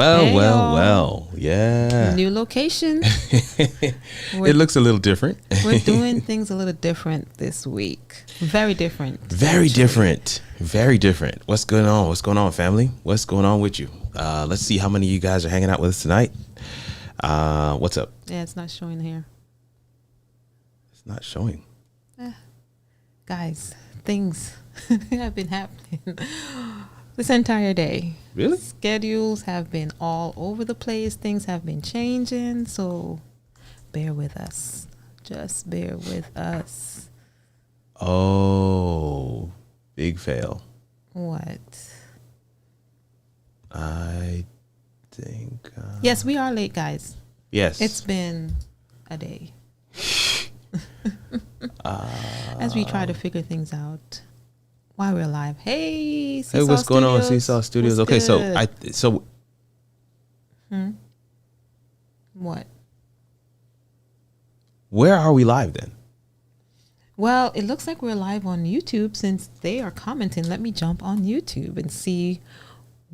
Well. Yeah. New location. It looks a little different. We're doing things a little different this week. Very different. Very different. What's going on? What's going on, family? What's going on with you? Let's see how many of you guys are hanging out with us tonight. What's up? Yeah, it's not showing here. It's not showing. Guys, things have been happening this entire day. Really? Schedules have been all over the place. Things have been changing. So bear with us. Just bear with us. Oh, big fail. What? I think. Yes, we are late, guys. Yes. It's been a day. As we try to figure things out while we're live. Hey, Seesaw what's Studios. going on, Seesaw Studios? What's Okay, good? so What? where are we live then? Well, it looks like we're live on YouTube since they are commenting. Let me jump on YouTube and see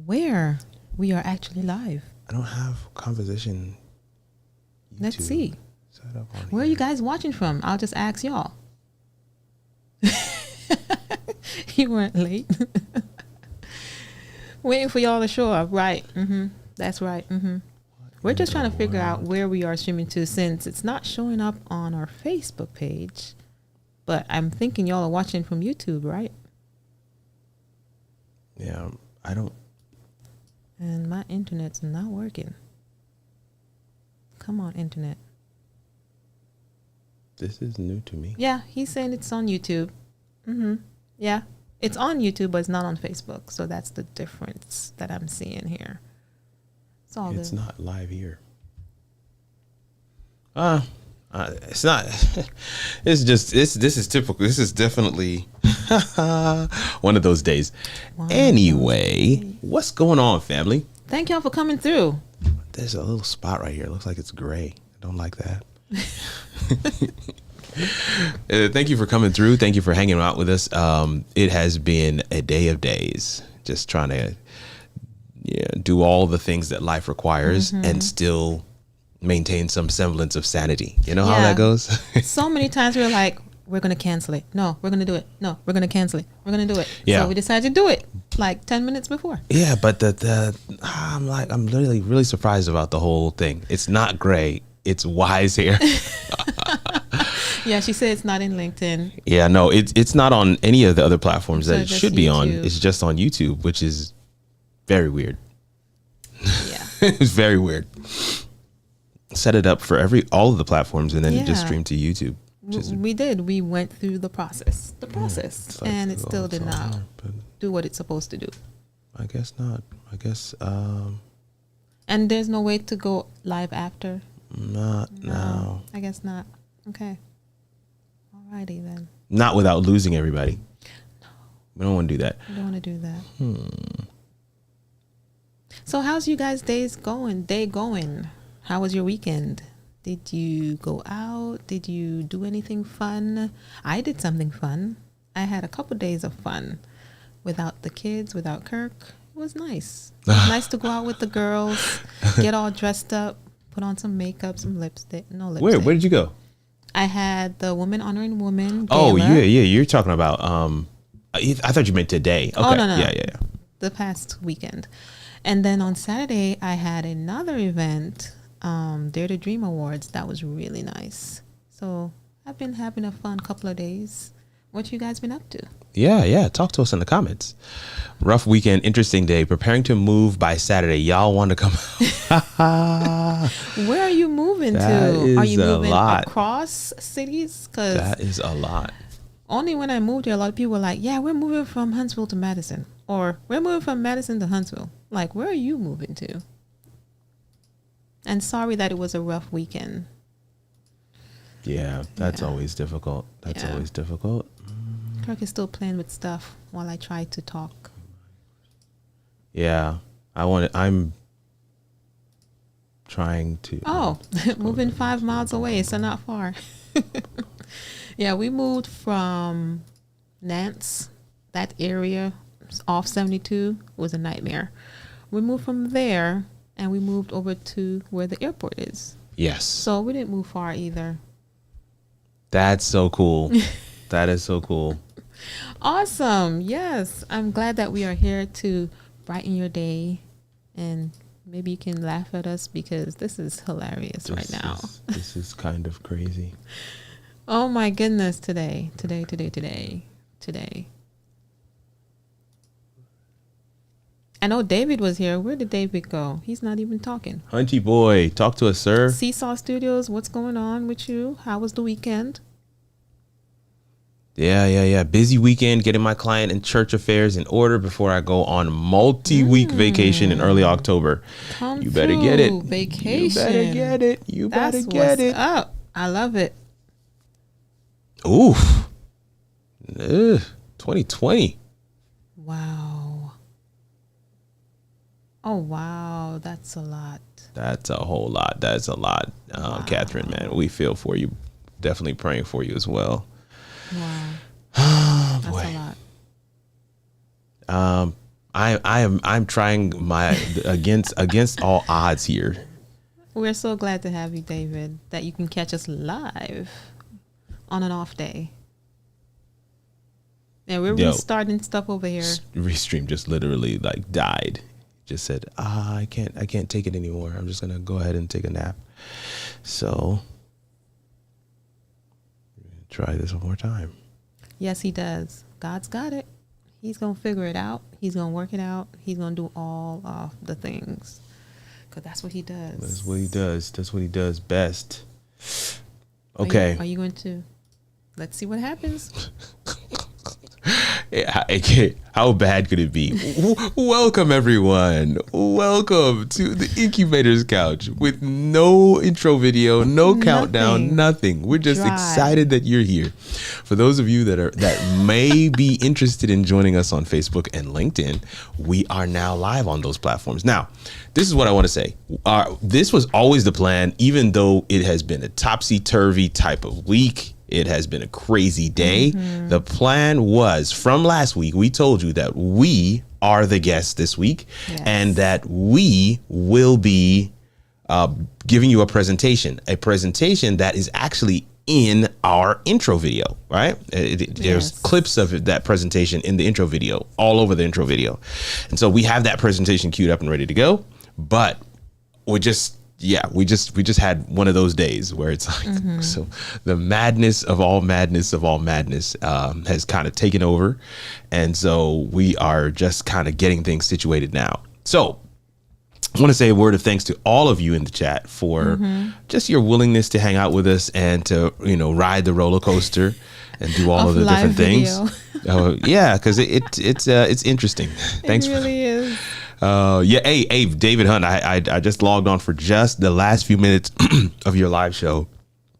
where we are actually live. I don't have Komposition. Let's see. Set up on Where are here. you guys watching from? I'll just ask y'all. You weren't late. Waiting for y'all to show up. Right. That's right. We're just trying to figure out where we are streaming to since it's not showing up on our Facebook page. But I'm thinking y'all are watching from YouTube, right? Yeah, I don't. And my internet's not working. Come on, internet. This is new to me. Yeah, he's saying it's on YouTube. Yeah, it's on YouTube, but it's not on Facebook. So that's the difference that I'm seeing here. It's all It's good. not live here. It's not. It's just. This is typical. This is definitely one of those days. Anyway, what's going on, family? Thank y'all for coming through. There's a little spot right here. It looks like it's gray. I don't like that. Thank you for coming through. Thank you for hanging out with us. It has been a day of days. Just trying to do all the things that life requires and still maintain some semblance of sanity. You know how that goes? So many times we're like, we're going to cancel it. No, we're going to do it. No, we're going to cancel it. We're going to do it. Yeah. So we decided to do it like 10 minutes before. Yeah, but I'm literally really surprised about the whole thing. It's not gray. It's wise here. Yeah, she said it's not in LinkedIn. Yeah, no, it's not on any of the other platforms So that it just should be on. YouTube. It's just on YouTube, which is very weird. Yeah. It's very weird. Set it up for all of the platforms and then it just Yeah. streamed to YouTube. We did. We went through the process. It's like, And it still did it's on not there, but do what it's supposed to do. I guess not. I guess And there's no way to go live after? not now. I guess not. Okay. Alrighty then. Not without losing everybody. No. We don't want to do that. I don't want to do that. So how's you guys' day going? How was your weekend? Did you go out? Did you do anything fun? I did something fun. I had a couple days of fun without the kids, without Kirk. It was nice. It was nice to go out with the girls, get all dressed up, put on some makeup, some lipstick. No lipstick. Where did you go? I had the Women Honoring Women Oh, gala. yeah. You're talking about I thought you meant today. Okay. Oh, no. Yeah. The past weekend. And then on Saturday, I had another event, Dare to Dream Awards. That was really nice. So I've been having a fun couple of days. What you guys been up to? Yeah. Talk to us in the comments. Rough weekend, interesting day. Preparing to move by Saturday. Y'all want to come out? Where are you moving That to? Are is you a moving lot. across cities? Because That is a lot. only when I moved there, a lot of people were like, yeah, we're moving from Huntsville to Madison. Or we're moving from Madison to Huntsville. Like, where are you moving to? And sorry that it was a rough weekend. Yeah, that's always difficult. That's Yeah. always difficult. Kirk is still playing with stuff while I try to talk. Yeah, I'm trying to. Oh, moving 5 miles away, so not far. Yeah, we moved from Nance, that area off 72 was a nightmare. We moved from there, and we moved over to where the airport is. Yes. So we didn't move far either. That's so cool. That is so cool. Awesome. Yes. I'm glad that we are here to brighten your day, and maybe you can laugh at us because this is hilarious right now. This is kind of crazy. Oh my goodness. Today. I know David was here. Where did David go? He's not even talking. Hunchy boy, talk to us, sir. Seesaw Studios, what's going on with you? How was the weekend? Yeah. Busy weekend, getting my client and church affairs in order before I go on multi-week vacation in early October. You better get it. Vacation. You better get it. You better That's get what's it. up. I love it. Oof. 2020. Wow. Oh, wow. That's a lot. That's a whole lot. That's a lot. Wow. Catherine, man, we feel for you. Definitely praying for you as well. Wow. Oh, That's boy. a lot. I'm trying my against all odds here. We're so glad to have you, David, that you can catch us live on an off day. And we're restarting stuff over here. Restream just literally like died. Just said, I can't take it anymore. I'm just gonna go ahead and take a nap. So try this one more time. Yes, he does. God's got it. He's going to figure it out. He's going to work it out. He's going to do all of the things. Because that's what he does. That's what he does. That's what he does best. Okay. Are you going to? Let's see what happens. How bad could it be? Welcome, everyone. Welcome to the Incubators Couch with no intro video, no countdown, nothing. We're just excited that you're here. For those of you that may be interested in joining us on Facebook and LinkedIn, we are now live on those platforms. Now, this is what I want to say. This was always the plan, even though it has been a topsy-turvy type of week. It has been a crazy day. Mm-hmm. The plan was from last week, we told you that we are the guests this week, yes, and that we will be giving you a presentation that is actually in our intro video, right? There's clips of that presentation in the intro video, all over the intro video. And so we have that presentation queued up and ready to go, but we just had one of those days where it's like, mm-hmm, so the madness of all madness has kind of taken over. And so we are just kind of getting things situated now. So I want to say a word of thanks to all of you in the chat for mm-hmm just your willingness to hang out with us and to, ride the roller coaster and do all of the different things. Yeah, because it's interesting. Thanks. It really is. Hey, David Hunt, I just logged on for just the last few minutes of your live show,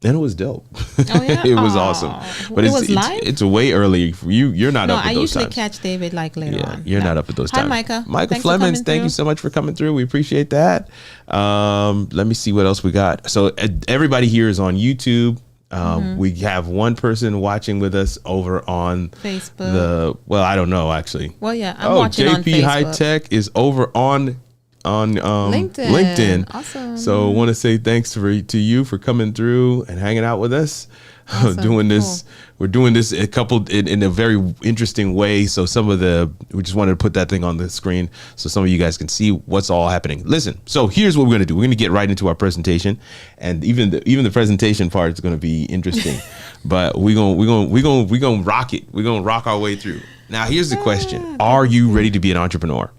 and it was dope. Oh, yeah? It was awesome. But it was live? It's way early for you. You're not up at those times. I usually catch David later on. You're not up at those times. Hi, Micah. Micah Flemings, thank you so much for coming through. We appreciate that. Let me see what else we got. So everybody here is on YouTube. Mm-hmm. We have one person watching with us over on Facebook. I don't know actually. Well, yeah, I'm watching on Facebook. JP High Tech is over on LinkedIn. Awesome. So I want to say thanks to you for coming through and hanging out with us. Awesome. Doing this. Cool. We're doing this in a very interesting way. So we just wanted to put that thing on the screen so some of you guys can see what's all happening. Listen, so here's what we're going to do. We're going to get right into our presentation, and even the presentation part is going to be interesting. But we're going to rock it. We're going to rock our way through. Now, here's the question. Are you ready to be an entrepreneur?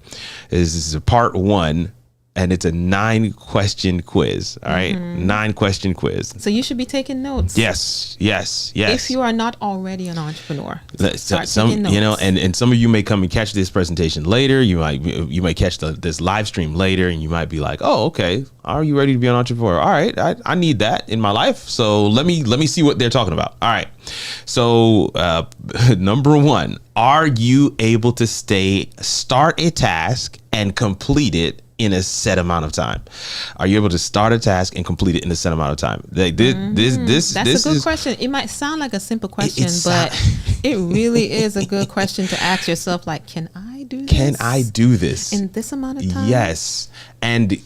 This is a part 1. And it's a 9-question quiz. All right. Mm-hmm. 9-question quiz. So you should be taking notes. Yes. If you are not already an entrepreneur, start taking notes. And some of you may come and catch this presentation later. You might catch this live stream later, and you might be like, oh, okay. Are you ready to be an entrepreneur? All right. I need that in my life. So let me see what they're talking about. All right. So number 1, are you able to start a task and complete it in a set amount of time? Are you able to start a task and complete it in a set amount of time? That's a good question. It might sound like a simple question, but it really is a good question to ask yourself. Like, can I do Can I do this in this amount of time? Yes. And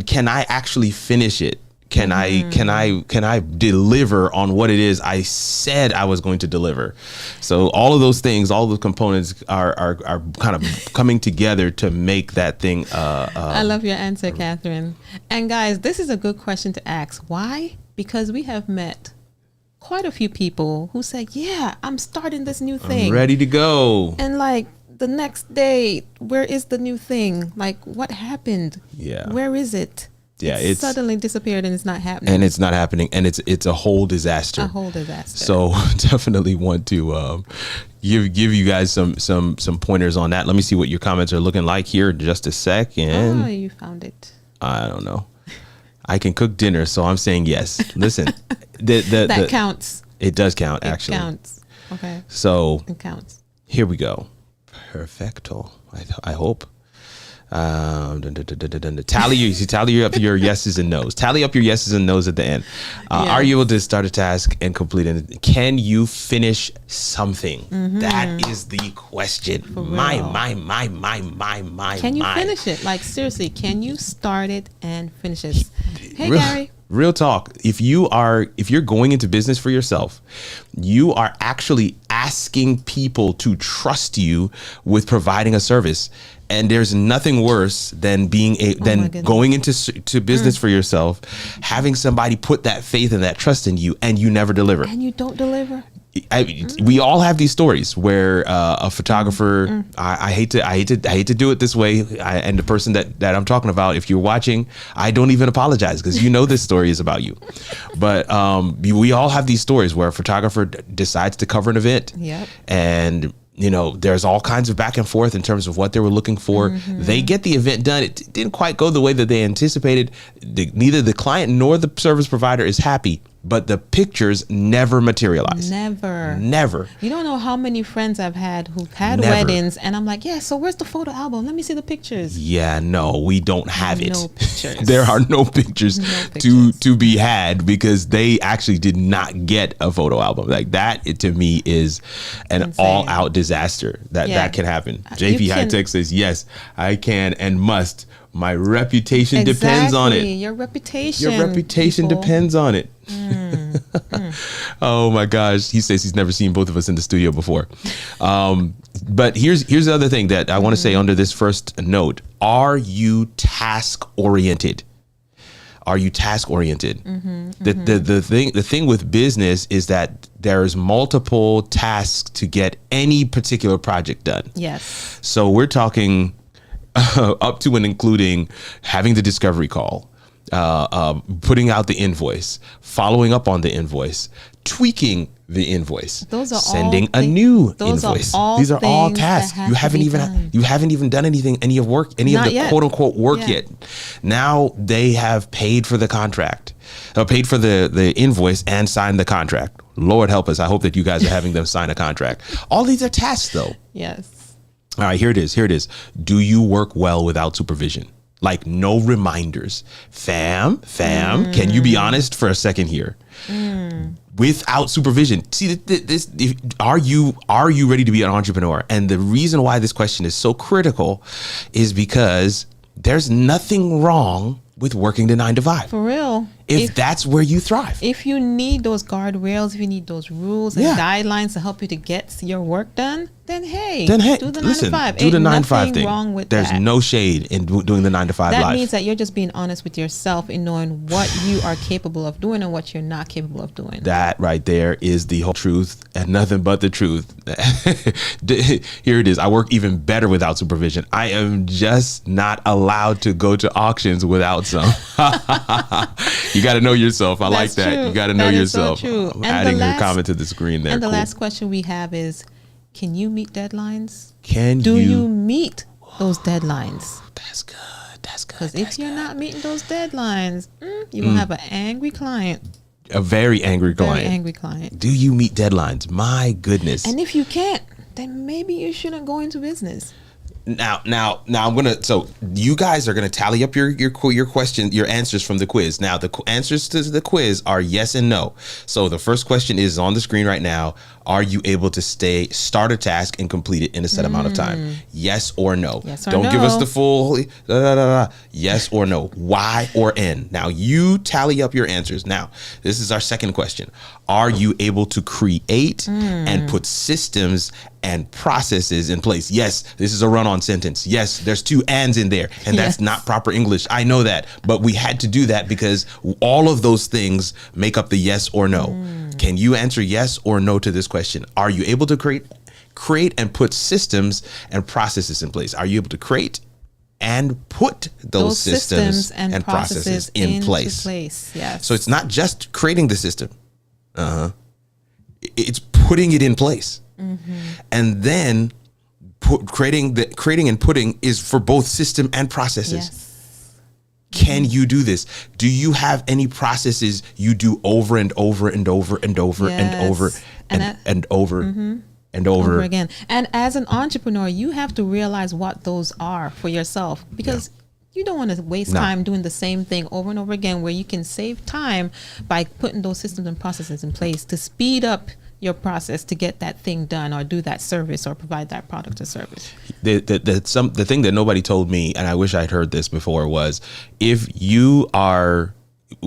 can I actually finish it? Can I deliver on what it is I said I was going to deliver? So all of those things, all the components are kind of coming together to make that thing. I love your answer, Catherine. And guys, this is a good question to ask. Why? Because we have met quite a few people who say, yeah, I'm starting this new thing. I'm ready to go. And like the next day, where is the new thing? Like, what happened? Yeah. Where is it? Yeah, it's suddenly disappeared and it's not happening. And it's not happening, and it's a whole disaster. A whole disaster. So definitely want to give you guys some pointers on that. Let me see what your comments are looking like here. Just a second. Oh, you found it. I don't know. I can cook dinner, so I'm saying yes. Listen, that counts. It does count, actually. It counts. Okay. So it counts. Here we go. Perfecto. I hope. Tally up your yeses and nos. Tally up your yeses and nos at the end. Yes. Are you able to start a task and complete it? Can you finish something? That is the question. My. Can you finish it? Like, seriously, can you start it and finish it? Hey, Gary. Real talk. If you're going into business for yourself, you are actually asking people to trust you with providing a service. And there's nothing worse than going into business for yourself, having somebody put that faith and that trust in you, and you never deliver. And you don't deliver. We all have these stories where a photographer. I hate to do it this way. And the person that I'm talking about, if you're watching, I don't even apologize, because you know this story is about you. But we all have these stories where a photographer decides to cover an event. Yep. And there's all kinds of back and forth in terms of what they were looking for. They get the event done. It didn't quite go the way that they anticipated. Neither the client nor the service provider is happy, but the pictures never materialize. Never. You don't know how many friends I've had who've had weddings, and I'm like, yeah, so where's the photo album? Let me see the pictures. Yeah, no, we don't have it. No pictures. There are no pictures, to be had, because they actually did not get a photo album. Like that, to me, is an all-out disaster. That can happen. JP High Tech says, yes, I can and must. My reputation depends on it. Your reputation depends on it. Oh my gosh. He says he's never seen both of us in the studio before. But here's the other thing that I want to say under this first note. Are you task oriented? Are you task oriented? The thing with business is that there's multiple tasks to get any particular project done. Yes. So we're talking up to and including having the discovery call, putting out the invoice, following up on the invoice, tweaking the invoice, sending a new invoice. These are all tasks. You haven't even done any of the quote unquote work yet. Now they have paid for the contract, paid for the invoice and signed the contract. Lord help us. I hope that you guys are having them sign a contract. All these are tasks though. Yes. All right, here it is. Do you work well without supervision? Like no reminders. Fam, can you be honest for a second here? Without supervision. See, are you ready to be an entrepreneur? And the reason why this question is so critical is because there's nothing wrong with working the 9 to 5. For real. If that's where you thrive. If you need those guardrails, if you need those rules and guidelines to help you to get your work done, then hey, do the 9 to 5. Do the 9 to 5 thing. Wrong with There's no shade in doing the 9 to 5 life. That means that you're just being honest with yourself in knowing what you are capable of doing and what you're not capable of doing. That right there is the whole truth and nothing but the truth. Here it is. I work even better without supervision. I am just not allowed to go to auctions without some. You got to know yourself. I like that. True. You got to know yourself. So true. I'm adding your comment to the screen there. And the last question we have is, can you meet deadlines? Do you meet those deadlines? That's good. Because if you're not meeting those deadlines, you're going to have an angry client. A very angry client. Do you meet deadlines? My goodness. And if you can't, then maybe you shouldn't go into business. Now I'm gonna. So you guys are gonna tally up your question, your answers from the quiz. Now the answers to the quiz are yes and no. So the first question is on the screen right now. Are you able to start a task and complete it in a set amount of time? Yes or no. Yes or Don't no. give us the full. Yes or no. Y or N. Now you tally up your answers. Now this is our second question. Are you able to create and put systems and processes in place? Yes, this is a run-on sentence. Yes, there's 2 ands in there, and that's not proper English. I know that, but we had to do that because all of those things make up the yes or no. Can you answer yes or no to this question? Are you able to create and put systems and processes in place? Are you able to create and put those systems and processes in place? Yes. So it's not just creating the system. It's putting it in place. And then creating and putting is for both system and processes. Yes. Can you do this? Do you have any processes you do over and over and over and over and over and over and over again? And as an entrepreneur, you have to realize what those are for yourself, because you don't want to waste time doing the same thing over and over again, where you can save time by putting those systems and processes in place to speed up your process to get that thing done or do that service or provide that product or service. The thing that nobody told me, and I wish I'd heard this before, was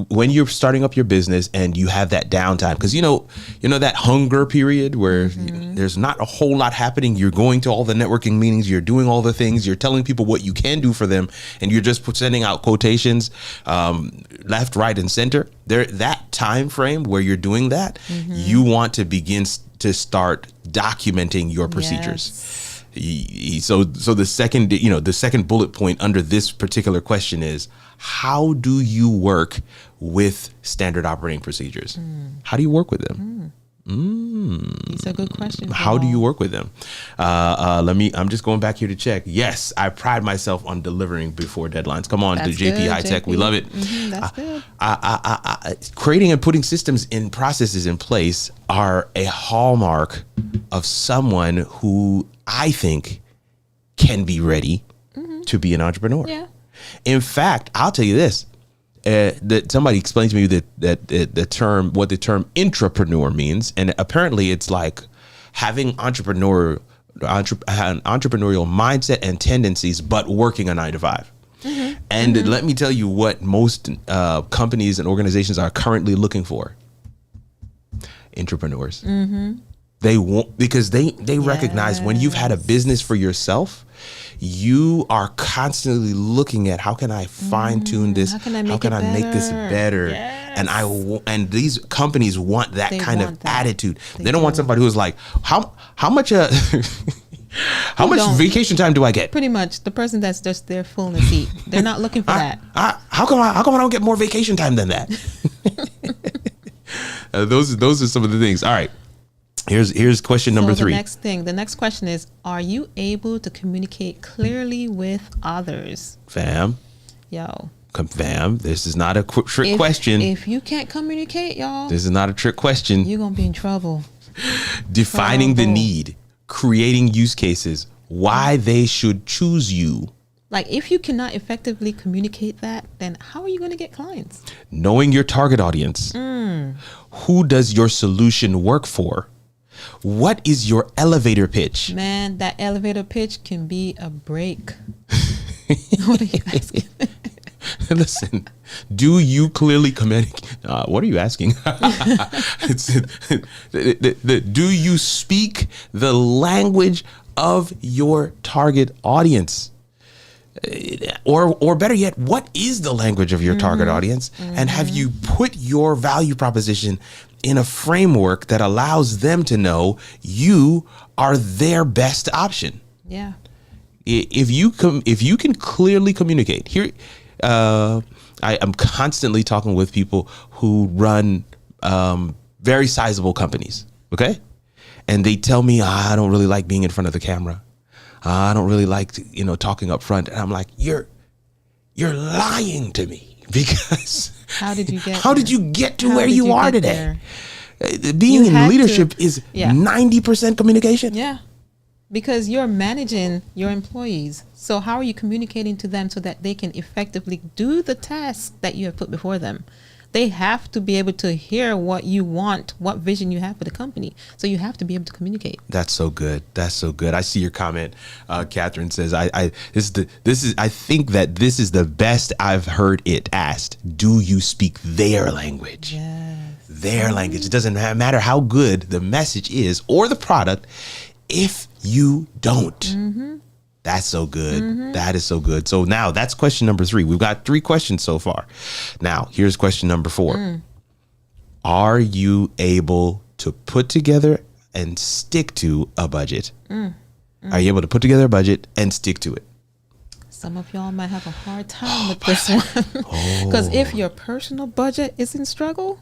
when you're starting up your business and you have that downtime, because you know that hunger period where there's not a whole lot happening. You're going to all the networking meetings, you're doing all the things, you're telling people what you can do for them, and you're just sending out quotations left, right, and center. That time frame where you're doing that, you want to begin to start documenting your procedures. So the second bullet point under this particular question is, how do you work with standard operating procedures? How do you work with them? These are good questions. How do you work with them? I'm just going back here to check. Yes, I pride myself on delivering before deadlines. Come on, That's to JP good, High Tech. JP. We love it. That's good. Creating and putting systems and processes in place are a hallmark of someone who I think can be ready to be an entrepreneur. Yeah. In fact, I'll tell you this. That somebody explained to me that the term intrapreneur means, and apparently it's like having entrepreneurial mindset and tendencies, but working a 9 to 5. And let me tell you what most companies and organizations are currently looking for: entrepreneurs. They want, because they recognize when you've had a business for yourself, you are constantly looking at how can I fine tune this? How can I make this better? Yes. And these companies want that kind of attitude. They don't want somebody who's like, how much how much vacation time do I get? Pretty much the person that's just there full in the seat. They're not looking for that. How come I don't get more vacation time than that? Those are some of the things. All right. Here's question number 3. The next question is, are you able to communicate clearly with others? Fam, this is not a trick question. If you can't communicate, y'all, this is not a trick question. You're going to be in trouble. Defining the need, creating use cases, why they should choose you. Like, if you cannot effectively communicate that, then how are you going to get clients? Knowing your target audience. Who does your solution work for? What is your elevator pitch? Man, that elevator pitch can be a break. What are you asking? Listen, do you clearly communicate? What are you asking? Do you speak the language of your target audience? Or better yet, what is the language of your target audience? And have you put your value proposition in a framework that allows them to know you are their best option? Yeah. If you can clearly communicate here, I am constantly talking with people who run very sizable companies. Okay. And they tell me, I don't really like being in front of the camera. I don't really like, talking up front. And I'm like, you're lying to me, because how did you get to where you are today? Being in leadership is 90% communication. Yeah. because you're managing your employees. So how are you communicating to them so that they can effectively do the tasks that you have put before them? They have to be able to hear what you want, what vision you have for the company. So you have to be able to communicate. That's so good. That's so good. I see your comment. Catherine says, I think that this is the best I've heard it asked. Do you speak their language? Yes. Their language. It doesn't matter how good the message is or the product if you don't. Mm-hmm. That's so good. Mm-hmm. That is so good. So now that's question number 3. We've got 3 questions so far. Now, here's question number 4. Are you able to put together and stick to a budget? Are you able to put together a budget and stick to it? Some of y'all might have a hard time with this one. Because if your personal budget is in struggle,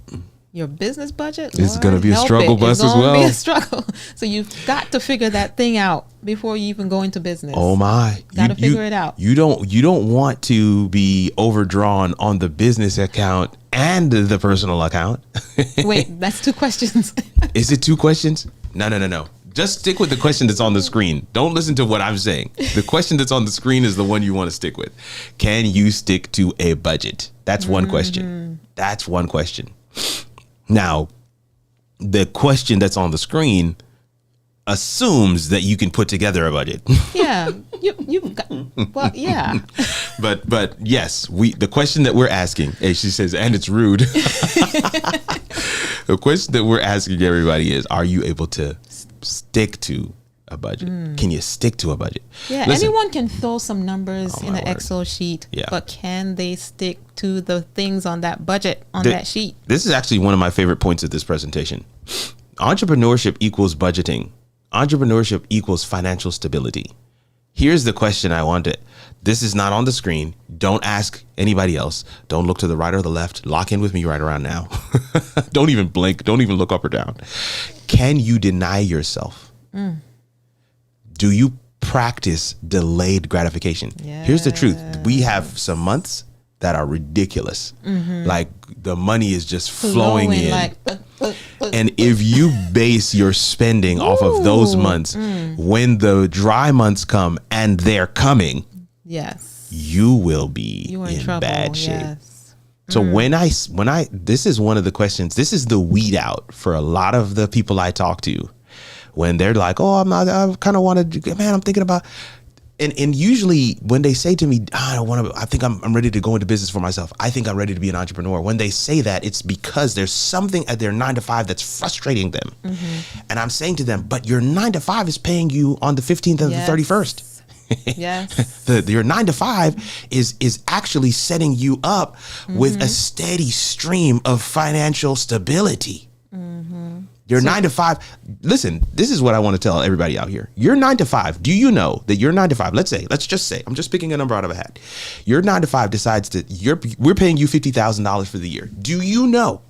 your business budget, it's going to be a struggle bus as well. Be a struggle. So you've got to figure that thing out before you even go into business. Oh my! Got to figure it out. You don't want to be overdrawn on the business account and the personal account. Wait, that's 2 questions. Is it 2 questions? No. Just stick with the question that's on the screen. Don't listen to what I'm saying. The question that's on the screen is the one you want to stick with. Can you stick to a budget? That's one question. That's one question. Now, the question that's on the screen assumes that you can put together a budget. Yeah, you've got. Well, yeah. But yes, the question that we're asking, and she says, and it's rude. The question that we're asking everybody is, are you able to stick to a budget? Can you stick to a budget? Yeah, listen, anyone can throw some numbers in an Excel sheet, but can they stick to the things on that budget on that sheet? This is actually one of my favorite points of this presentation. Entrepreneurship equals budgeting. Entrepreneurship equals financial stability. Here's the question I wanted. This is not on the screen. Don't ask anybody else. Don't look to the right or the left. Lock in with me right around now. Don't even blink. Don't even look up or down. Can you deny yourself? Do you practice delayed gratification? Yes. Here's the truth. We have some months that are ridiculous. Like the money is just flowing in. Like, and if you base your spending off of those months, when the dry months come, and they're coming, yes, you will be in bad shape. Yes. So when I, this is one of the questions, this is the weed out for a lot of the people I talk to. When they're like, oh, I kind of want to, man, I'm thinking about, and usually when they say to me, I think I'm ready to go into business for myself. I think I'm ready to be an entrepreneur. When they say that, it's because there's something at their 9-to-5 that's frustrating them. And I'm saying to them, but your 9-to-5 is paying you on the 15th and the 31st. Yes. Your 9-to-5 is actually setting you up with a steady stream of financial stability. Your 9-to-5, listen, this is what I want to tell everybody out here. Your 9-to-5, do you know that your 9-to-5, let's just say, I'm just picking a number out of a hat. Your 9-to-5 decides that we're paying you $50,000 for the year. Do you know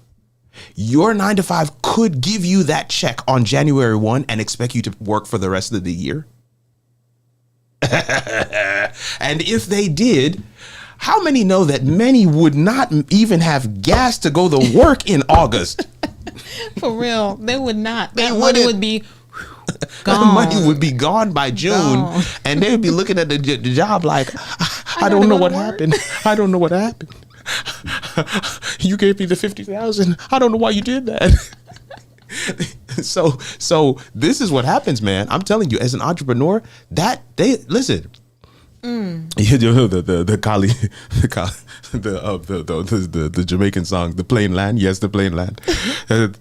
your 9-to-5 could give you that check on January 1 and expect you to work for the rest of the year? And if they did, how many know that many would not even have gas to go to work in August? For real, they would not. That money would be gone. The money would be gone by June, and they would be looking at the job like, I don't know what happened. I don't know what happened. You gave me the $50,000. I don't know why you did that. So this is what happens, man. I'm telling you, as an entrepreneur, that they listen. You know the Jamaican song, The Plain Land. Yes, The Plain Land.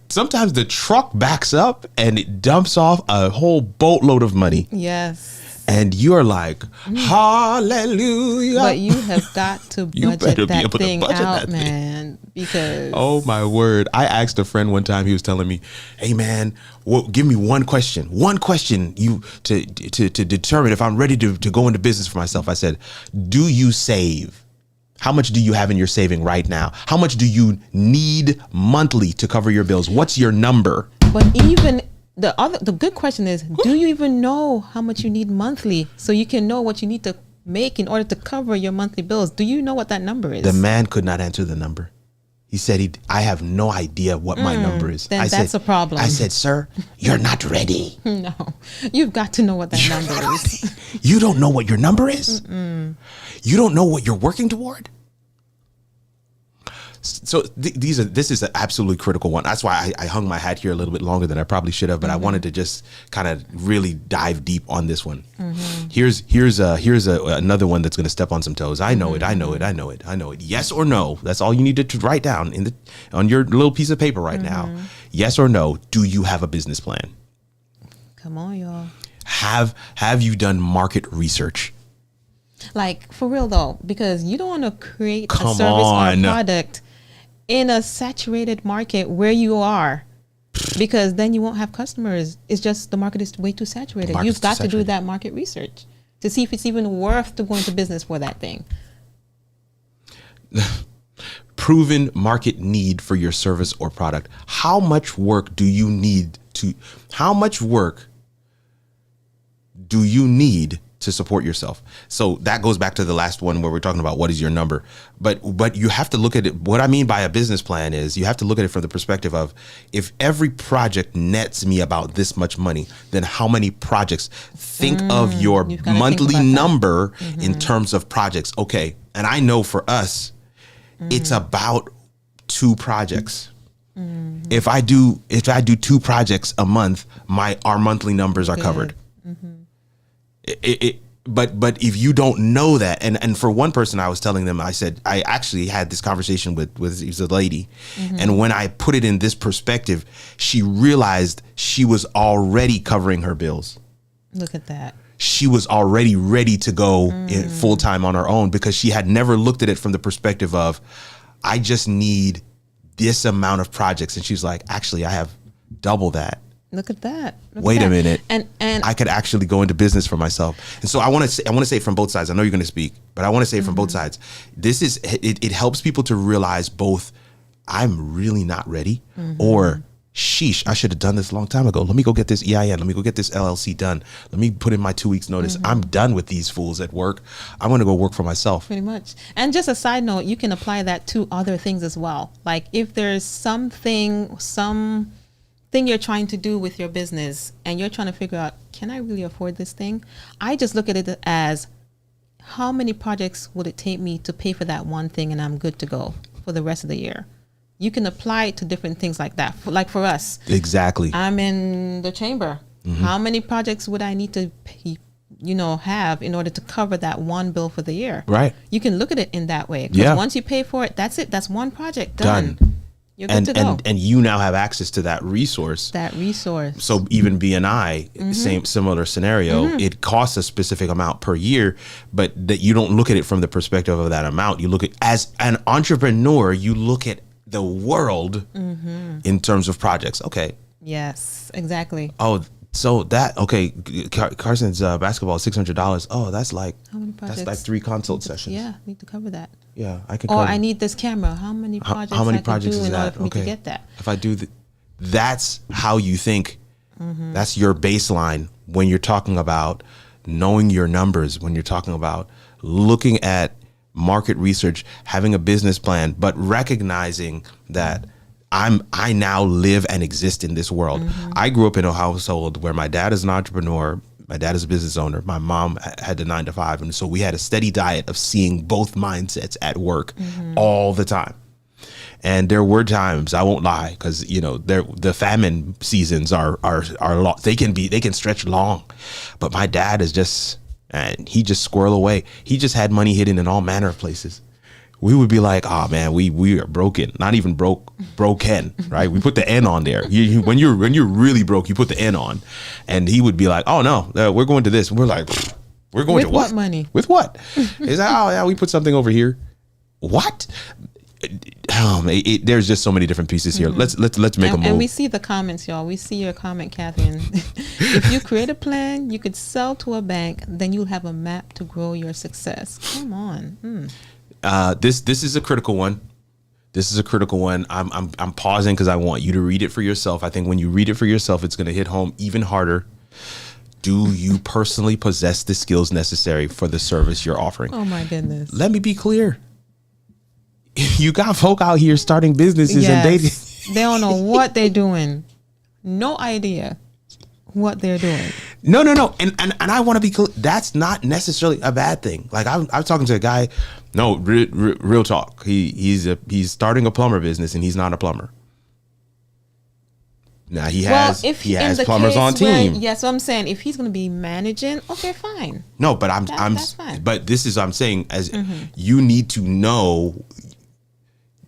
Sometimes the truck backs up and it dumps off a whole boatload of money. Yes. And you're like, hallelujah. But you have got to budget that thing out, man. Because oh my word. I asked a friend one time, he was telling me, hey man, give me one question to determine if I'm ready to go into business for myself. I said, do you save? How much do you have in your saving right now? How much do you need monthly to cover your bills? What's your number? But even the good question is, do you even know how much you need monthly so you can know what you need to make in order to cover your monthly bills? Do you know what that number is? The man could not answer the number. He said, I have no idea what my number is. Then that's a problem. I said, sir, you're not ready. No, you've got to know what that number is. You don't know what your number is? You don't know what you're working toward? So this is an absolutely critical one. That's why I hung my hat here a little bit longer than I probably should have, but I wanted to just kind of really dive deep on this one. Here's another one that's going to step on some toes. I know it. Yes or no? That's all you need to write down on your little piece of paper right now. Yes or no? Do you have a business plan? Come on, y'all. Have you done market research? Like, for real though, because you don't want to create a service or a product in a saturated market where you are, because then you won't have customers. It's just the market is way too saturated. You've got to do that market research to see if it's even worth to go into business for that thing. Proven market need for your service or product. How much work do you need to support yourself? So that goes back to the last one where we're talking about what is your number, but you have to look at it. What I mean by a business plan is you have to look at it from the perspective of, if every project nets me about this much money, then how many projects? Think of your monthly number in terms of projects. Okay. And I know for us, it's about 2 projects. If I do 2 projects a month, our monthly numbers are covered. But if you don't know that, and for one person, I was telling them, I said, I actually had this conversation with a lady, and when I put it in this perspective, she realized she was already covering her bills. Look at that. She was already ready to go full time on her own, because she had never looked at it from the perspective of, I just need this amount of projects, and she's like, actually, I have double that. Look at that. Wait a minute. And I could actually go into business for myself. And so I want to say it from both sides. I know you're going to speak, but I want to say it from both sides. This is, it helps people to realize both, I'm really not ready, or sheesh, I should have done this a long time ago. Let me go get this EIN. Let me go get this LLC done. Let me put in my 2 weeks notice. I'm done with these fools at work. I'm going to go work for myself. Pretty much. And just a side note, you can apply that to other things as well. Like if there's something you're trying to do with your business and you're trying to figure out, can I really afford this thing? I just look at it as, how many projects would it take me to pay for that one thing and I'm good to go for the rest of the year? You can apply it to different things like that. Like for us. Exactly. I'm in the chamber. How many projects would I need to pay, have in order to cover that one bill for the year? Right. You can look at it in that way. Because once you pay for it, that's it. That's one project done. You're good to go. And you now have access to that resource. So even BNI, similar scenario, it costs a specific amount per year, but that you don't look at it from the perspective of that amount. You look at, as an entrepreneur, you look at the world in terms of projects. Okay. Yes, exactly. Oh, so that, okay, Carson's basketball is $600. Oh, that's like, that's like 3 consult sessions. Yeah, need to cover that. Yeah, I can. Or I need this camera. How many projects? How many projects do in order for me to get that? If I do that's how you think. That's your baseline when you're talking about knowing your numbers. When you're talking about looking at market research, having a business plan, but recognizing that I now live and exist in this world. I grew up in a household where my dad is an entrepreneur. My dad is a business owner. My mom had the 9 to 5. And so we had a steady diet of seeing both mindsets at work all the time. And there were times, I won't lie, because, the famine seasons are long. They can stretch long. But my dad is he just squirrel away. He just had money hidden in all manner of places. We would be like, oh man, we are broken. Not even broken, right? We put the N on there. When you're really broke, you put the N on. And he would be like, oh no, we're going to this. And we're like, we're going with to what? What money? With what? He's like, oh yeah, we put something over here. What? There's just so many different pieces here. Let's make a move. And we see the comments, y'all. We see your comment, Catherine. If you create a plan, you could sell to a bank, then you'll have a map to grow your success. Come on. This is a critical one. I'm pausing because I want you to read it for yourself. I think when you read it for yourself, it's going to hit home even harder. Do you personally possess the skills necessary for the service you're offering? Oh my goodness. Let me be clear. You got folk out here starting businesses and they don't know what they're doing. No idea what they're doing. No. And I want to be clear. That's not necessarily a bad thing. Like I was talking to a guy. No, real talk. He's starting a plumber business and he's not a plumber. Now he has plumbers on team. So I'm saying if he's going to be managing, okay, fine. No, but that's fine. But this is I'm saying as you need to know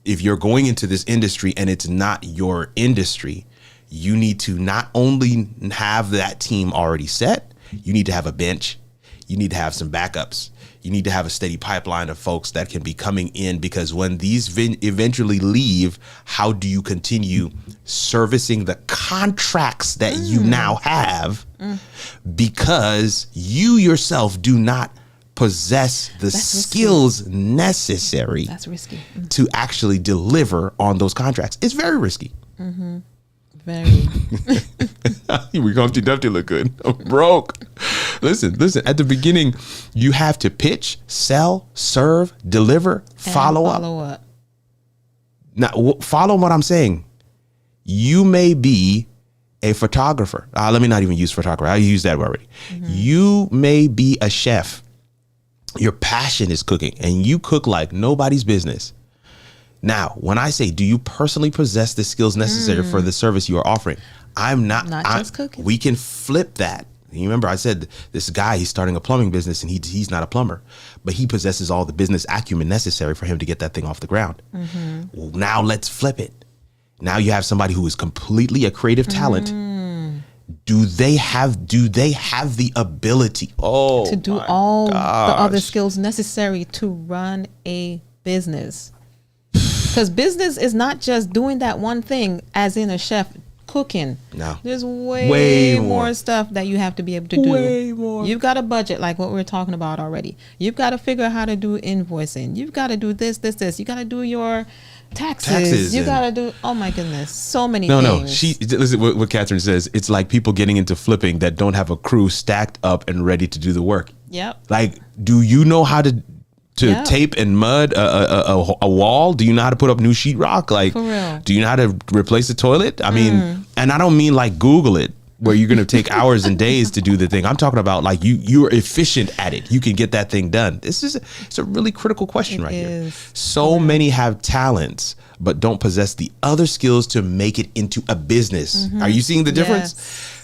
if you're going into this industry and it's not your industry, you need to not only have that team already set, you need to have a bench, you need to have some backups. You need to have a steady pipeline of folks that can be coming in, because when these eventually leave, how do you continue servicing the contracts that you now have? Because you yourself do not possess the skills necessary. That's risky. To actually deliver on those contracts. It's very risky. Very. We Humpty Dumpty look good. I'm broke. Listen. At the beginning, you have to pitch, sell, serve, deliver, follow up. Now, follow what I'm saying. You may be a photographer. Let me not even use photographer. I use that already. You may be a chef. Your passion is cooking, and you cook like nobody's business. Now, when I say, do you personally possess the skills necessary for the service you are offering? I'm not just cooking. We can flip that. You remember I said this guy, he's starting a plumbing business and he's not a plumber, but he possesses all the business acumen necessary for him to get that thing off the ground. Well, now let's flip it. Now you have somebody who is completely a creative talent. Do they have the ability to do all the other skills necessary to run a business? Because business is not just doing that one thing, as in a chef cooking. No. There's way more stuff that you have to be able to do. Way more. You've got a budget, like what we were talking about already. You've got to figure out how to do invoicing. You've got to do this. You got to do your taxes. You got to do, oh my goodness, so many things. No. Listen what Catherine says. It's like people getting into flipping that don't have a crew stacked up and ready to do the work. Yep. Like, do you know how to tape and mud a wall? Do you know how to put up new sheetrock? Like, for real. Do you know how to replace the toilet? I mean, and I don't mean like Google it, where you're going to take hours and days to do the thing. I'm talking about like you're efficient at it. You can get that thing done. It's a really critical question here. So many have talents, but don't possess the other skills to make it into a business. Are you seeing the difference? Yes.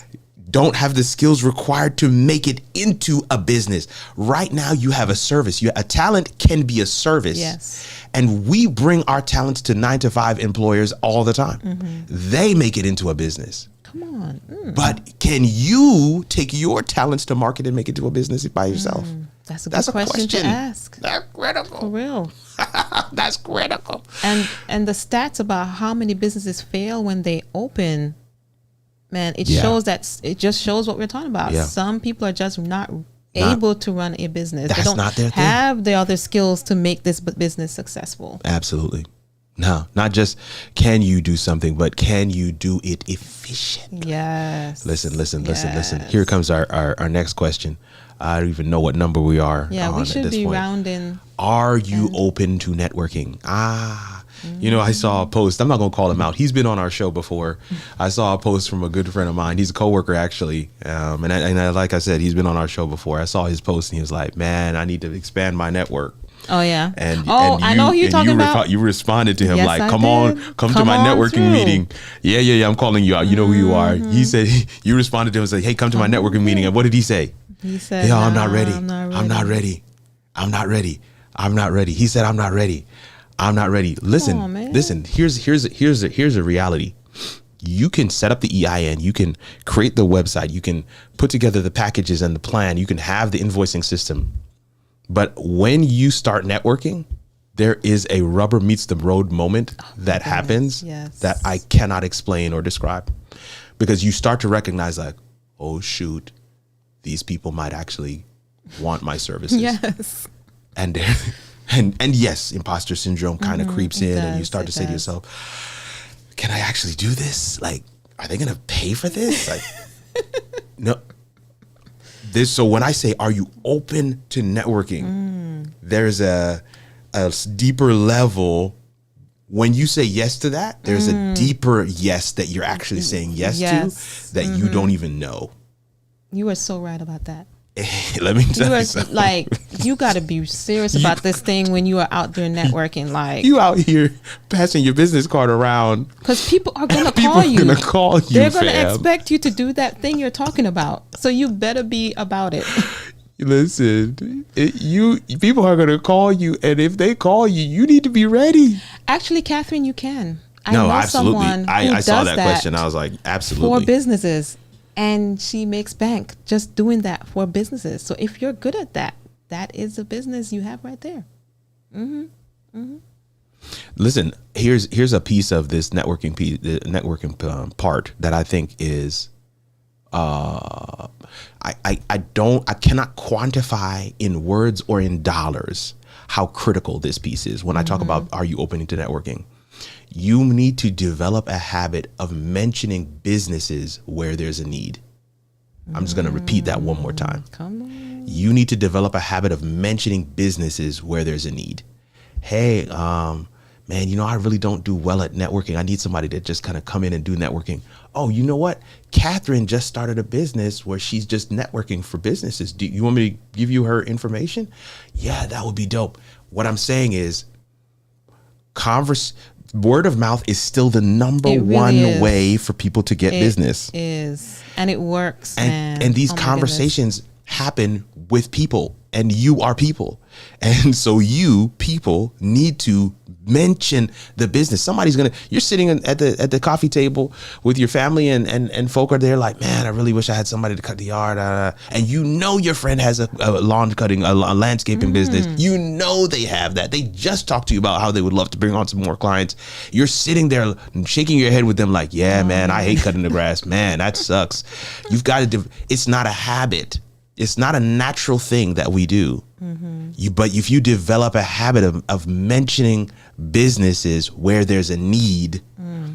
Don't have the skills required to make it into a business. Right now, you have a service. A talent can be a service. Yes. And we bring our talents to 9-to-5 employers all the time. They make it into a business. Come on. But can you take your talents to market and make it into a business by yourself? That's a good question to ask. That's critical. For real. That's critical. And the stats about how many businesses fail when they open, man, it just shows what we're talking about. Yeah. Some people are just not able to run a business. That's they don't not their thing. Have the other skills to make this business successful. Absolutely. No, not just can you do something, but can you do it efficiently? Yes. Listen. Here comes our next question. I don't even know what number we are. Yeah, we should be rounding. Are you open to networking? You know, I saw a post. I'm not going to call him out. He's been on our show before. I saw a post from a good friend of mine. He's a coworker, actually. And like I said, he's been on our show before. I saw his post and he was like, man, I need to expand my network. Oh, yeah. And I know who you're talking about. You responded to him like, come to my networking through. Meeting. Yeah. I'm calling you out. You know who you are. He said, you responded to him and said, hey, come to my networking meeting. And what did he say? He said, yeah, I'm not ready. He said, I'm not ready. Listen, here's a reality. You can set up the EIN, you can create the website, you can put together the packages and the plan, you can have the invoicing system. But when you start networking, there is a rubber meets the road moment that happens that I cannot explain or describe. Because you start to recognize like, oh shoot, these people might actually want my services. Yes. And yes, imposter syndrome kind of creeps in and you start to say to yourself, can I actually do this? Like, are they going to pay for this? Like, no. So when I say, are you open to networking? There's a deeper level. When you say yes to that, there's a deeper yes that you're actually saying yes to that you don't even know. You are so right about that. Let me tell you something. Like, you got to be serious about this thing when you are out there networking. Like, you out here passing your business card around. Because people are going to call you. They're going to call you, They're going to expect you to do that thing you're talking about. So you better be about it. Listen, people are going to call you, and if they call you, you need to be ready. Actually, Catherine, you can. I know absolutely. I saw that question. I was like, absolutely. For businesses, and she makes bank just doing that for businesses. So if you're good at that, that is a business you have right there. Listen, here's a piece of this networking part that I think is. I cannot quantify in words or in dollars how critical this piece is. When I talk about, are you open to networking? You need to develop a habit of mentioning businesses where there's a need. I'm just going to repeat that one more time. Come on. You need to develop a habit of mentioning businesses where there's a need. Hey, man, I really don't do well at networking. I need somebody to just kind of come in and do networking. Oh, you know what? Catherine just started a business where she's just networking for businesses. Do you want me to give you her information? Yeah, that would be dope. What I'm saying is word of mouth is still the number one way for people to get business. It is. And it works. And these conversations happen with people, and you are people. And so you people need to mention the business. You're sitting at the coffee table with your family and folk are there like, man, I really wish I had somebody to cut the yard. And your friend has a lawn cutting, a landscaping business. They have that. They just talked to you about how they would love to bring on some more clients. You're sitting there shaking your head with them like, yeah, man, I hate cutting the grass. Man, that sucks. You've got to, it's not a habit. It's not a natural thing that we do. But if you develop a habit of mentioning businesses where there's a need,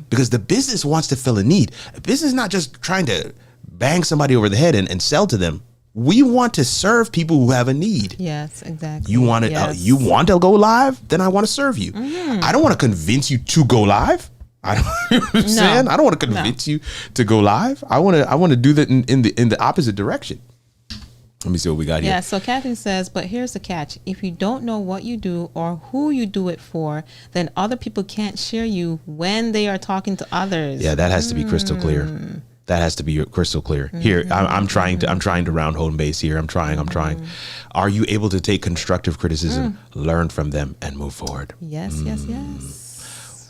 because the business wants to fill a need. A business is not just trying to bang somebody over the head and sell to them. We want to serve people who have a need. Yes, exactly. You want to you want to go live? Then I want to serve you. I don't want to convince you to go live. I don't want to convince you to go live. I want to do that in the opposite direction. Let me see what we got here. Yeah, so Catherine says, but here's the catch. If you don't know what you do or who you do it for, then other people can't share you when they are talking to others. Yeah, that has to be crystal clear. That has to be crystal clear. Here, I'm trying to round home base here. I'm trying. Are you able to take constructive criticism, learn from them, and move forward? Yes.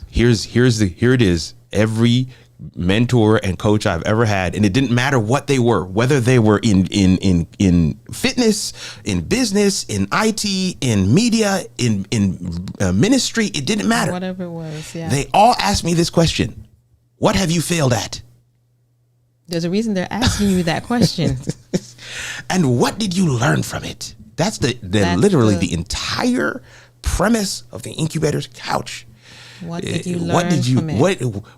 Here it is. Every mentor and coach I've ever had, and it didn't matter what they were, whether they were in fitness, in business, in IT, in media, in ministry, it didn't matter. Whatever it was, yeah. They all asked me this question: what have you failed at? There's a reason they're asking you that question. And what did you learn from it? That's literally the entire premise of the Incubators Couch. What did you learn from it?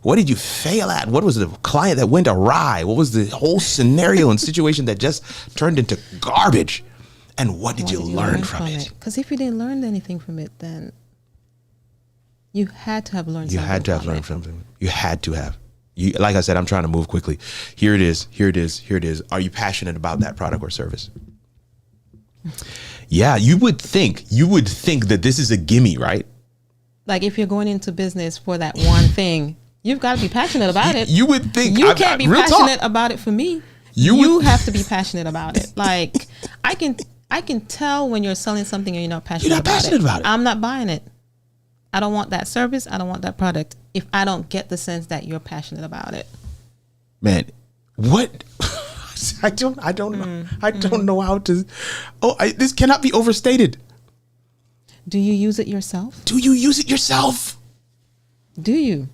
What did you fail at? What was the client that went awry? What was the whole scenario and situation that just turned into garbage? And what did you learn from it? Because if you didn't learn anything from it, then you had to have learned something. You had to have learned something. You had to have. Like I said, I'm trying to move quickly. Here it is. Are you passionate about that product or service? Yeah, you would think that this is a gimme, right? Like if you're going into business for that one thing, you've got to be passionate about it. You would think you can't be passionate about it for me. You have to be passionate about it. Like I can tell when you're selling something and you're not passionate about it. I'm not buying it. I don't want that service. I don't want that product if I don't get the sense that you're passionate about it. Man, what? I don't know how to. This cannot be overstated. Do you use it yourself? Do you use it yourself? Do you?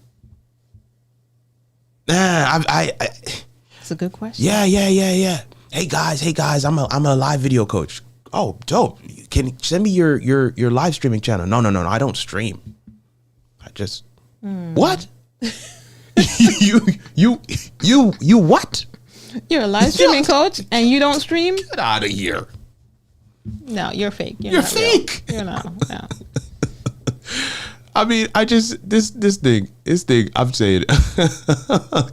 It's a good question. Yeah. Hey guys, I'm a live video coach. Oh, dope. Can you send me your live streaming channel? No, I don't stream. I just what? you what? You're a live streaming coach and you don't stream? Get out of here. No, you're fake. You're fake. Real. You're not. No. I mean, I just this thing. I'm saying,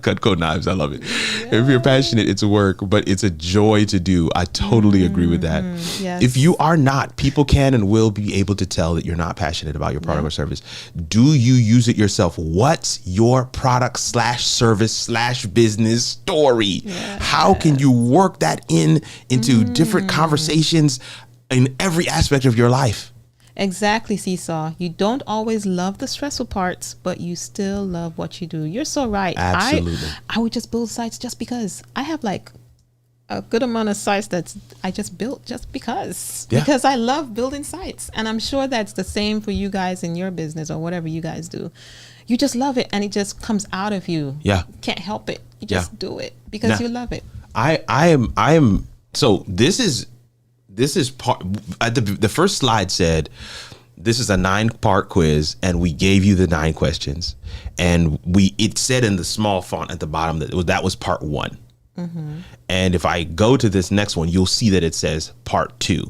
Cutco knives. I love it. Yeah. If you're passionate, it's a work, but it's a joy to do. I totally agree with that. Yes. If you are not, people can and will be able to tell that you're not passionate about your product or service. Do you use it yourself? What's your product / service / business story? Yes. How can you work that into different conversations in every aspect of your life? Exactly, Seesaw. You don't always love the stressful parts, but you still love what you do. You're so right. Absolutely. I would just build sites just because. I have like a good amount of sites that I just built just because. Yeah. Because I love building sites. And I'm sure that's the same for you guys in your business or whatever you guys do. You just love it and it just comes out of you. Yeah. Can't help it. You just do it because you love it. I am so this is part. The first slide said this is a 9-part quiz, and we gave you the 9 questions, and it said in the small font at the bottom that was part 1. Mm-hmm. And if I go to this next one, you'll see that it says part 2.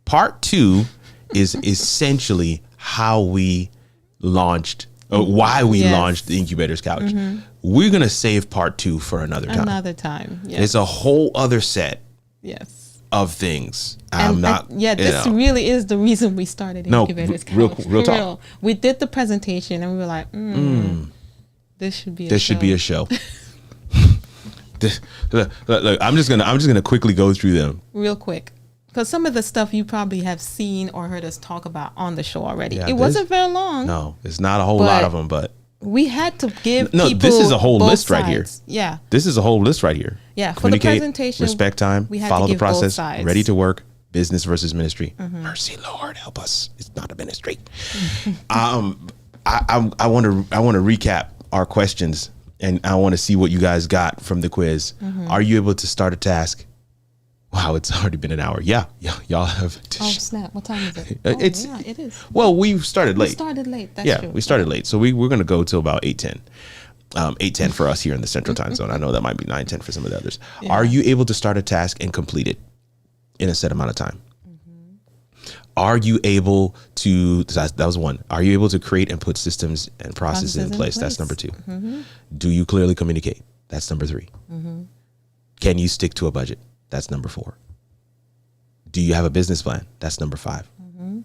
Part 2 is essentially how we launched. Why we launched the Incubators Couch. Mm-hmm. We're gonna save part 2 for another time. Another time. Yes. It's a whole other set. Yes. Of things. This really is the reason we started Incubators Couch. Real talk. We did the presentation and we were like, this should be a show. This should be a show. Look, I'm just gonna quickly go through them real quick, because some of the stuff you probably have seen or heard us talk about on the show already. Yeah, it wasn't very long. No, it's not a whole lot of them, but we had to give people this is a whole list sides. Right here. Yeah. This is a whole list right here. Yeah. For the presentation, respect time, we had follow to give the process, both sides. ready to work, business versus ministry. Mm-hmm. Mercy, Lord, help us. It's not a ministry. I want to recap our questions, and I want to see what you guys got from the quiz. Mm-hmm. Are you able to start a task? Wow, it's already been an hour. Yeah, y'all have. Oh snap! What time is it? It is. Well, we started late. That's true. We started late, so we're going to go till about 8:10. 8:10 for us here in the Central Time Zone. I know that might be 9:10 for some of the others. Yeah. Are you able to start a task and complete it in a set amount of time? Mm-hmm. Are you able to? That was 1. Are you able to create and put systems and processes in place? That's number 2. Mm-hmm. Do you clearly communicate? That's number 3. Mm-hmm. Can you stick to a budget? That's number 4. Do you have a business plan? That's number 5. Mm-hmm.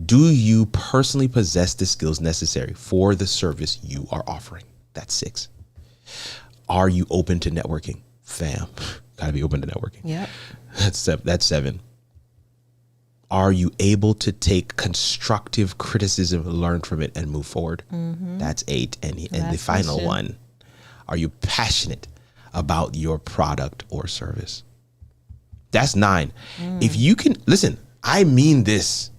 Do you personally possess the skills necessary for the service you are offering? That's 6. Are you open to networking? Fam, gotta be open to networking. Yeah. That's 7. Are you able to take constructive criticism, learn from it, and move forward? Mm-hmm. That's 8. And the final one, are you passionate about your product or service? That's 9. If you can listen, I mean this.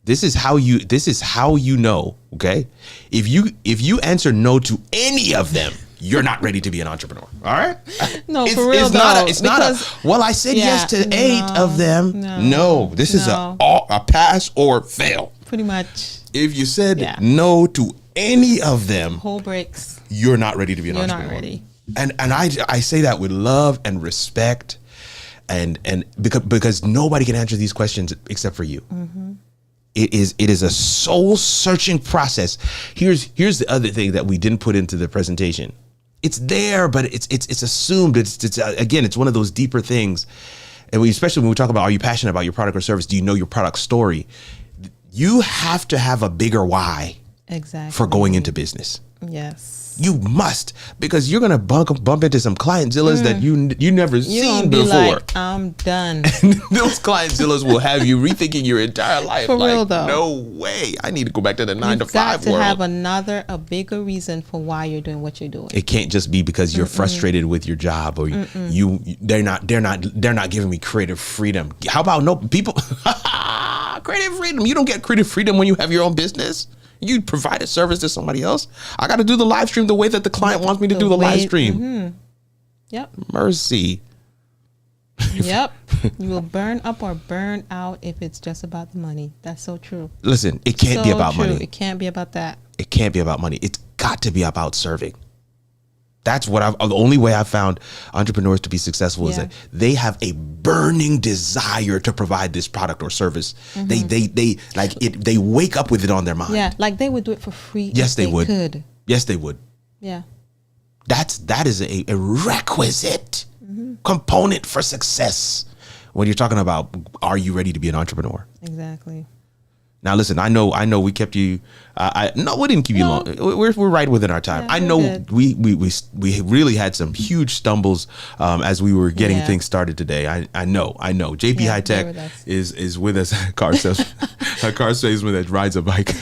This is how you know, okay? If you answer no to any of them, you're not ready to be an entrepreneur. All right? No, for real it's not I said yes to 8 of them. No, this is a pass or fail. Pretty much. If you said no to any of them, whole breaks. You're not ready to be an entrepreneur. You're not ready. And I say that with love and respect, and because nobody can answer these questions except for you. Mm-hmm. It is a soul searching process. Here's the other thing that we didn't put into the presentation. It's there, but it's assumed. It's one of those deeper things, and especially when we talk about, are you passionate about your product or service? Do you know your product story? You have to have a bigger why. Exactly. For going into business. Yes. You must, because you're gonna bump into some clientzillas that you never seen before. Like, I'm done. And those clientzillas will have you rethinking your entire life. For real though. No way. I need to go back to the 9 to 5 world. Got to have a bigger reason for why you're doing what you're doing. It can't just be because you're frustrated with your job, or they're not giving me creative freedom. How about no people? Creative freedom. You don't get creative freedom when you have your own business. You provide a service to somebody else. I got to do the live stream the way that the client wants me to do the live stream. Mm-hmm. Yep. Mercy. Yep. You will burn up or burn out if it's just about the money. That's so true. Listen, it can't be about money. It can't be about that. It can't be about money. It's got to be about serving. That's what the only way I've found entrepreneurs to be successful is that they have a burning desire to provide this product or service. They like it. They wake up with it on their mind. Yeah, like they would do it for free. Yes, they would. Could. Yes, they would. Yeah. That is a requisite component for success when you're talking about, are you ready to be an entrepreneur? Exactly. Now, listen, I know we kept you. No, we didn't keep you long. We're right within our time. Yeah, I know good. we really had some huge stumbles as we were getting things started today. I know. JP High Tech is with us. A car salesman that rides a bike.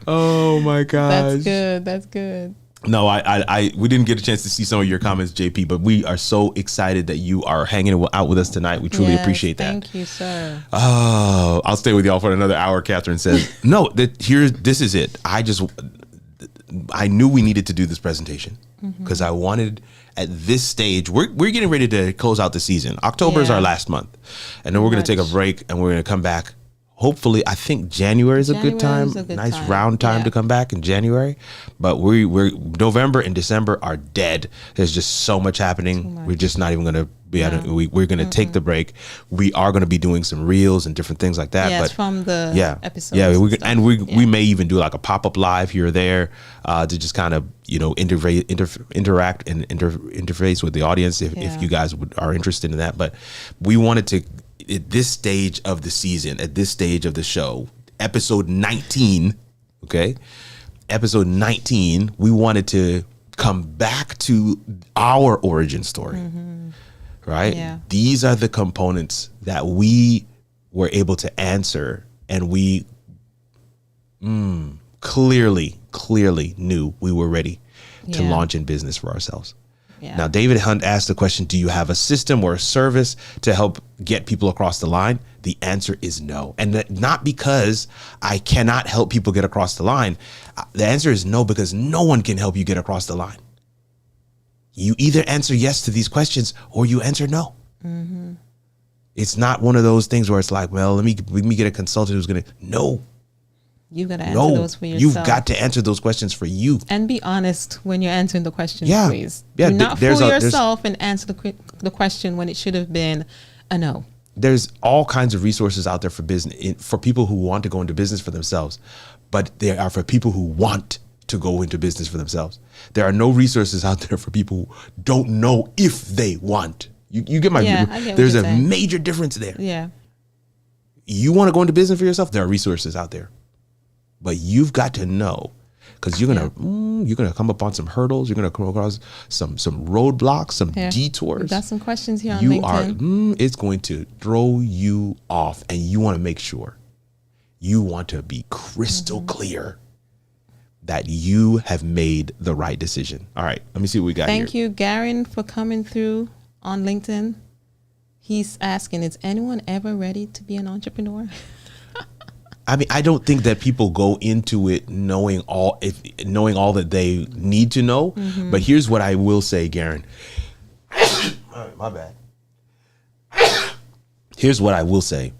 Oh my gosh. That's good. No, we didn't get a chance to see some of your comments, JP, but we are so excited that you are hanging out with us tonight. We truly appreciate that. Thank you, sir. Oh, I'll stay with y'all for another hour. Catherine says, no, this is it. I knew we needed to do this presentation because I wanted at this stage, we're getting ready to close out the season. October is our last month, and then we're going to take a break and we're going to come back. Hopefully, I think January is a good time. Nice round time to come back in January. But we're November and December are dead. There's just so much happening. We're just not even going to be we're going to take the break. We are going to be doing some reels and different things like that. But from the episodes. Yeah, we may even do like a pop-up live here or there to just kind of, interact and interface with the audience if you guys are interested in that. But we wanted to, at this stage of the season, at this stage of the show, episode 19, episode 19, we wanted to come back to our origin story, right? Yeah. These are the components that we were able to answer, and we clearly knew we were ready to launch in business for ourselves. Yeah. Now, David Hunt asked the question, do you have a system or a service to help get people across the line? The answer is no. And not because I cannot help people get across the line. The answer is no, because no one can help you get across the line. You either answer yes to these questions or you answer no. It's not one of those things where it's like, well, let me get a consultant who's going to, no. You've got to answer those for yourself. You've got to answer those questions for you. And be honest when you're answering the questions, please. Yeah, do not fool yourself and answer the question when it should have been a no. There's all kinds of resources out there for business, for people who want to go into business for themselves, but they are for people who want to go into business for themselves. There are no resources out there for people who don't know if they want. You get my there's a major difference there. Yeah. You want to go into business for yourself? There are resources out there. But you've got to know, because you're gonna come up on some hurdles. You're gonna come across some roadblocks, some detours. We've got some questions here on LinkedIn. It's going to throw you off, and you want to make sure you want to be crystal clear that you have made the right decision. All right, let me see what we got here. Thank you, Garen, for coming through on LinkedIn. He's asking, is anyone ever ready to be an entrepreneur? I mean, I don't think that people go into it knowing all that they need to know. But here's what I will say, Garen. All right, my bad. Here's what I will say.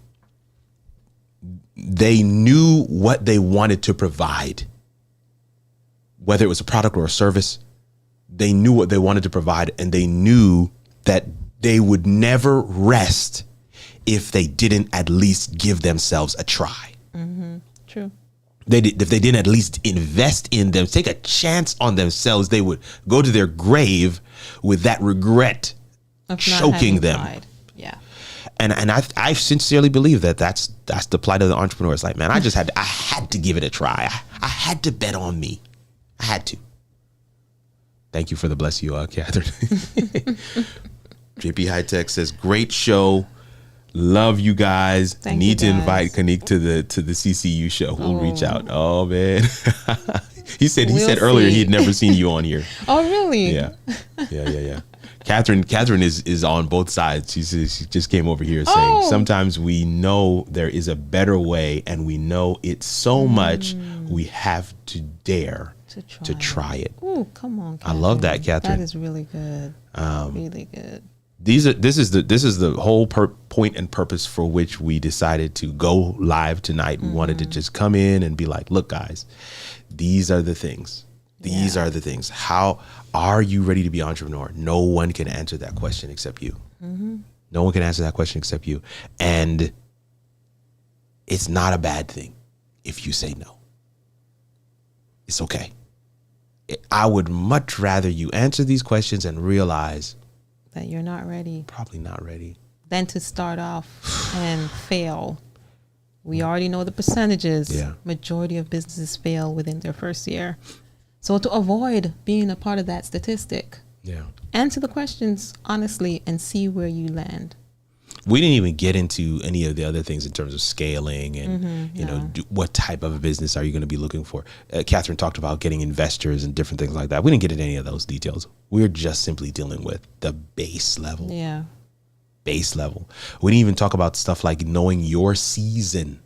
They knew what they wanted to provide, whether it was a product or a service. They knew what they wanted to provide, and they knew that they would never rest if they didn't at least give themselves a try. True. If they didn't at least invest in them, take a chance on themselves, they would go to their grave with that regret choking them. Tried. Yeah. And I sincerely believe that's the plight of the entrepreneur. It's like, man, I had to give it a try. I had to bet on me. I had to. Thank you for the bless you, Catherine. JP High Tech says, great show. Love you guys. Need to invite Kanique to the CCU show. We'll reach out. Oh man. He said earlier he had never seen you on here. Oh really? Yeah. Catherine is on both sides. She just came over here saying sometimes we know there is a better way, and we know it so much we have to dare to try it. Oh, come on, Catherine. I love that, Catherine. That is really good. Really good. This is the whole point and purpose for which we decided to go live tonight. We wanted to just come in and be like, look, guys, these are the things. These are the things. How are you ready to be entrepreneur? No one can answer that question except you. No one can answer that question except you. And it's not a bad thing if you say no. It's okay. I would much rather you answer these questions and realize that you're not ready. Probably not ready. Than to start off and fail. We already know the percentages. Yeah. Majority of businesses fail within their first year. So to avoid being a part of that statistic, answer the questions honestly and see where you land. We didn't even get into any of the other things in terms of scaling and, you know, what type of a business are you going to be looking for? Catherine talked about getting investors and different things like that. We didn't get into any of those details. We're just simply dealing with the base level. Yeah. Base level. We didn't even talk about stuff like knowing your season,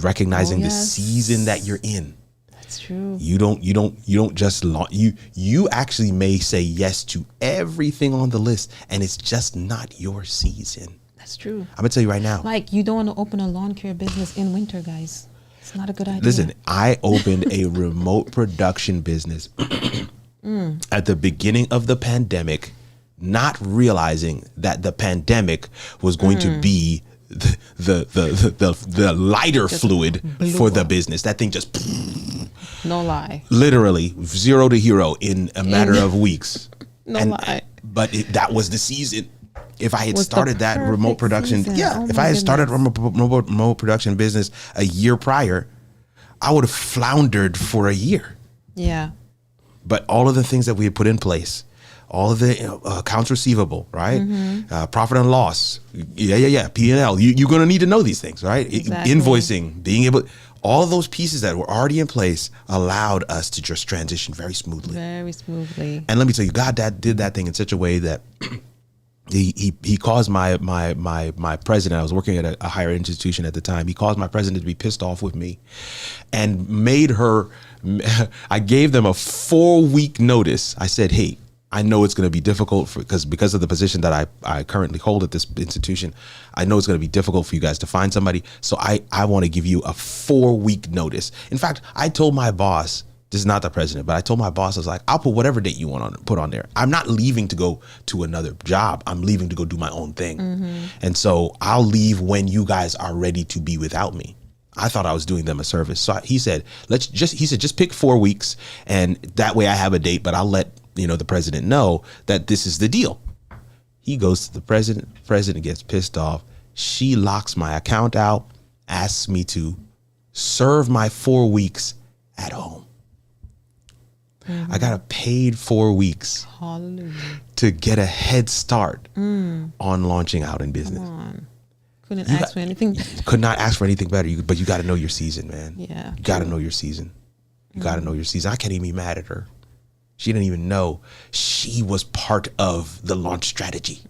recognizing the season that you're in. That's true. You don't just you actually may say yes to everything on the list and it's just not your season. That's true. I'm gonna tell you right now. Like, you don't want to open a lawn care business in winter, guys. It's not a good idea. Listen, I opened a remote production business at the beginning of the pandemic, not realizing that the pandemic was going to be the lighter just fluid for the business. That thing just no lie, literally 0 to hero in a matter of weeks. Lie. But that was the season. If I had started that remote production, if I had started a remote production business a year prior, I would have floundered for a year. Yeah. But all of the things that we had put in place, all of the accounts receivable, right? Profit and loss. P&L. You're going to need to know these things, right? Exactly. Invoicing, being able, all of those pieces that were already in place allowed us to just transition very smoothly. Very smoothly. And let me tell you, God did that thing in such a way that he caused my president, I was working at a higher institution at the time, he caused my president to be pissed off with me and made her, I gave them a 4-week notice. I said, hey, I know it's going to be difficult because of the position that I currently hold at this institution. I know it's going to be difficult for you guys to find somebody. So I want to give you a 4-week notice. In fact, I told my boss, this is not the president, but I told my boss, I was like, I'll put whatever date you want to put on there. I'm not leaving to go to another job. I'm leaving to go do my own thing. And so I'll leave when you guys are ready to be without me. I thought I was doing them a service. So he said, just pick 4 weeks. And that way I have a date, but I'll let the president know that this is the deal. He goes to the president gets pissed off. She locks my account out, asks me to serve my 4 weeks at home. I got a paid 4 weeks to get a head start on launching out in business. Come on. Couldn't ask for anything. Could not ask for anything better. But you got to know your season, man. Yeah. You got to know your season. You got to know your season. I can't even be mad at her. She didn't even know she was part of the launch strategy.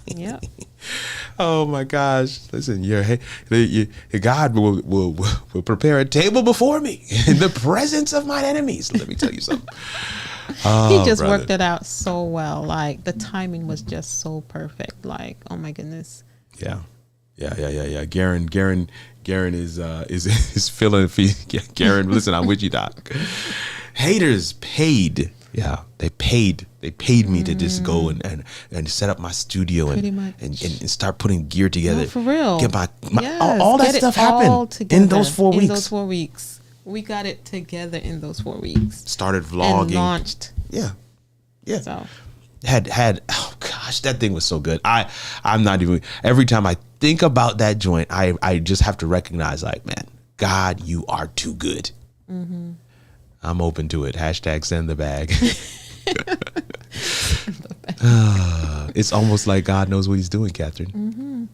Yeah. Oh my gosh! Listen, God will prepare a table before me in the presence of mine enemies. Let me tell you something. He just worked it out so well. Like, the timing was just so perfect. Like, oh my goodness. Yeah. Garen is feeling. Garen, listen, I'm with you, Doc. Haters paid. Yeah, they paid me to just go and set up my studio and start putting gear together. No, for real. Get all that stuff happened in those 4 weeks. In those 4 weeks. We got it together in those 4 weeks. Started vlogging. And launched. Yeah. So had oh gosh, that thing was so good. I'm not even, every time I think about that joint, I just have to recognize, like, man, God, you are too good. I'm open to it. # send the bag. It's almost like God knows what he's doing, Catherine.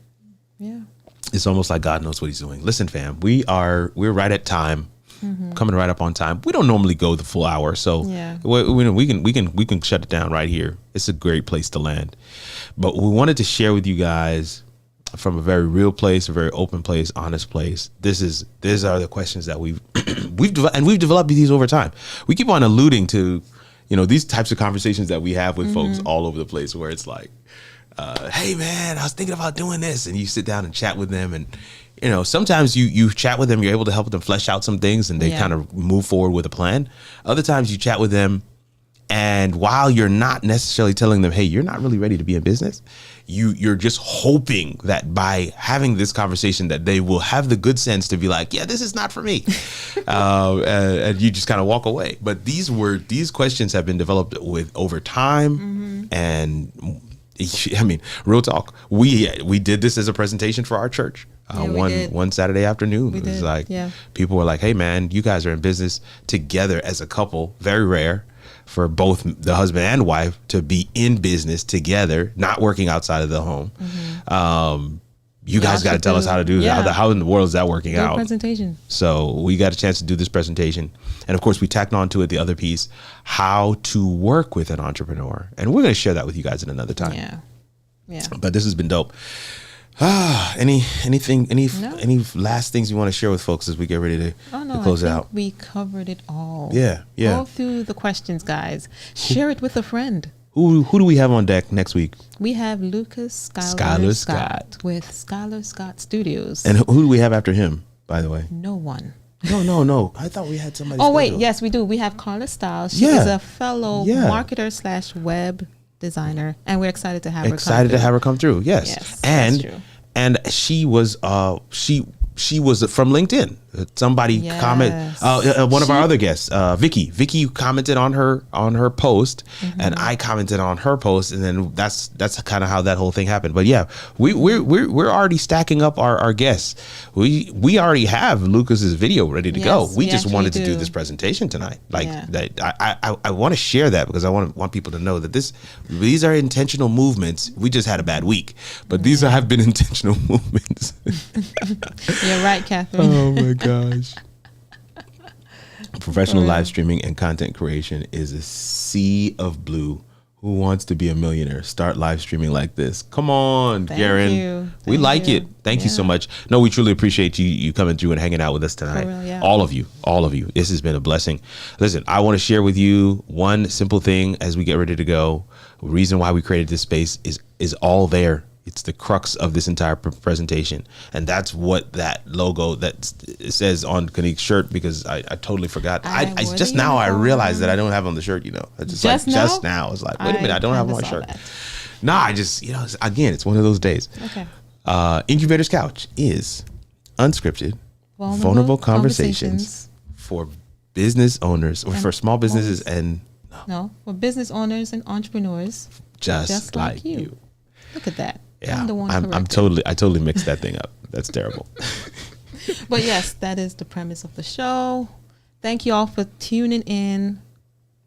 Yeah. It's almost like God knows what he's doing. Listen, fam, we're right at time. Coming right up on time. We don't normally go the full hour, so we can shut it down right here. It's a great place to land. But we wanted to share with you guys from a very real place, a very open place, honest place. These are the questions that we've developed these over time. We keep on alluding to, these types of conversations that we have with folks all over the place, where it's like, hey man, I was thinking about doing this, and you sit down and chat with them, and you know, sometimes you chat with them, you're able to help them flesh out some things and they kind of move forward with a plan. Other times you chat with them, and while you're not necessarily telling them, hey, you're not really ready to be in business, you're just hoping that by having this conversation that they will have the good sense to be like, yeah, this is not for me. And you just kind of walk away. But these questions have been developed with over time. And I mean, real talk. We did this as a presentation for our church. One Saturday afternoon. It was like, people were like, hey man, you guys are in business together as a couple. Very rare for both the husband and wife to be in business together, not working outside of the home. You guys got to tell us how to do that. How in the world is that working out? Presentation. So we got a chance to do this presentation. And of course, we tacked on to it the other piece, how to work with an entrepreneur. And we're going to share that with you guys at another time. Yeah. But this has been dope. Any last things you want to share with folks as we get ready to close it out? We covered it all. Yeah. Go through the questions, guys. Share it with a friend. Who do we have on deck next week? We have Lucas Schuyler Scott with Schuyler Scott Studios. And who do we have after him, by the way? No one. No. I thought we had somebody. Oh, wait. Yes, we do. We have Carla Stiles. She is a fellow marketer / web designer, and we're excited to have her come through. Yes, and she was she was from LinkedIn. Somebody comment one of our other guests, Vicky commented on her post, and I commented on her post, and then that's kind of how that whole thing happened. But yeah, we're already stacking up our guests. We already have Lucas's video ready to go. We just wanted to do this presentation tonight. I want to share that because I want people to know that these are intentional movements. We just had a bad week, but these have been intentional movements. You're right, Catherine. Oh my gosh. Professional live streaming and content creation is a sea of blue. Who wants to be a millionaire? Start live streaming like this. Come on, Garen. We like it. Thank you so much. No, we truly appreciate you coming through and hanging out with us tonight. Real, all of you. This has been a blessing. Listen, I want to share with you one simple thing as we get ready to go. The reason why we created this space is all there. It's the crux of this entire presentation. And that's what that logo that says on Kanique's shirt, because I totally forgot. I just now I realized that I don't have on the shirt, just now. It's like, wait a minute, I don't have on my shirt. Nah, I just, again, it's one of those days. Okay. Incubators Couch is unscripted, vulnerable conversations for business owners or for small businesses for business owners and entrepreneurs just like you. Look at that. Yeah, I totally mixed that thing up. That's terrible. But yes, that is the premise of the show. Thank you all for tuning in,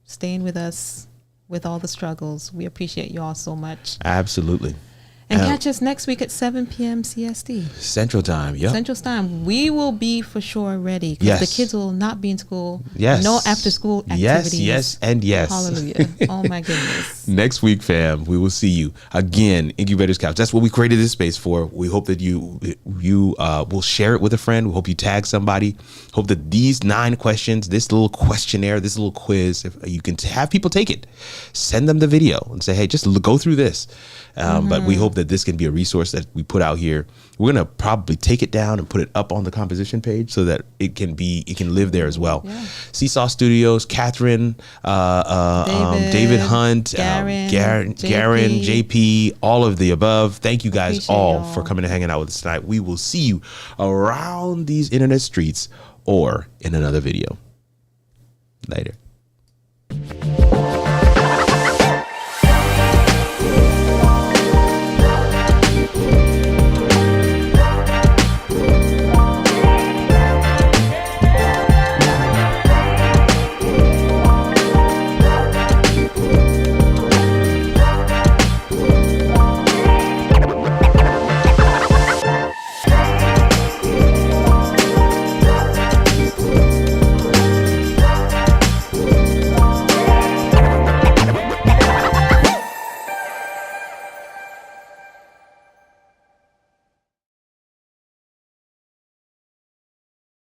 staying with us with all the struggles. We appreciate you all so much. Absolutely. And catch us next week at 7 p.m. CST. Central Time, yep. Central Time. We will be for sure ready because the kids will not be in school. Yes. No after school activities. Yes, and yes. Hallelujah. Oh my goodness. Next week, fam, we will see you again. Incubators Couch. That's what we created this space for. We hope that you will share it with a friend. We hope you tag somebody. Hope that these 9 questions, this little questionnaire, this little quiz, if you can have people take it, send them the video and say, hey, just go through this. But we hope that this can be a resource that we put out here. We're going to probably take it down and put it up on the Komposition page so that it can live there as well. Yeah. Seesaw Studios, Catherine, David Hunt, Garen, JP, all of the above. Thank you guys for coming and hanging out with us tonight. We will see you around these internet streets or in another video. Later.